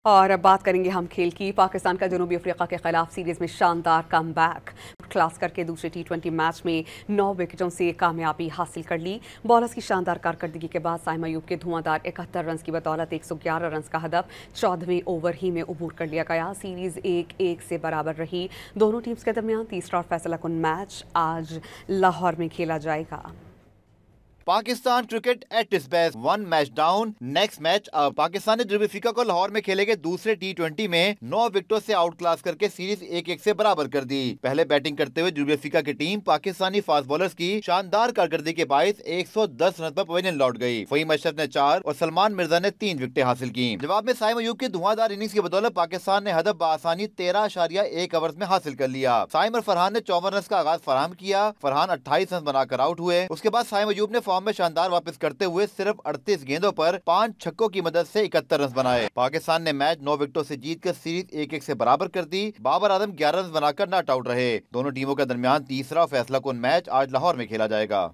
और अब बात करेंगे हम खेल की। पाकिस्तान का जनूबी अफ्रीका के खिलाफ सीरीज में शानदार कमबैक क्लास करके दूसरे T20 मैच में 9 विकेटों से कामयाबी हासिल कर ली। बॉलर्स की शानदार कारकर्दगी के बाद साइम अयूब के धुआंधार 71 रन की बदौलत 111 रन का हदफ 14वें ओवर ही में अबूर कर लिया गया। सीरीज 1-1 से बराबर रही। दोनों टीम्स के दरमियान तीसरा और फैसलाकुन मैच आज लाहौर में खेला जाएगा। Pakistan cricket at its best, one match down, next match अब। पाकिस्तान ने जनूबी अफ्रीका को लाहौर में खेले गए दूसरे T20 में 9 विकेटों से आउट क्लास करके सीरीज 1-1 से बराबर कर दी। पहले बैटिंग करते हुए जनूबी अफ्रीका की टीम पाकिस्तानी फास्ट बॉलर्स की शानदार कारकर्दगी के बायस 110 रन पर पवेलियन लौट गई। फहीम अशरफ ने 4 और सलमान मिर्जा ने 3 विकेटें हासिल की। जवाब में साइम अयूब की धुआंधार इनिंग्स की बदौलत पाकिस्तान ने हदफ बआसानी 13.1 ओवर में हासिल कर लिया। साइम और फरहान ने 54 रन का आगाज फराहम किया। फरहान 28 रन बनाकर आउट हुए। उसके बाद साइम अयूब ने फॉर्म में शानदार वापस करते हुए सिर्फ 38 गेंदों पर 5 छक्कों की मदद से 71 रन बनाए। पाकिस्तान ने मैच 9 विकेटों से जीतकर सीरीज 1-1 से बराबर कर दी। बाबर आजम 11 रन बनाकर नॉट आउट रहे। दोनों टीमों के दरमियान तीसरा फैसलाकुन मैच आज लाहौर में खेला जाएगा।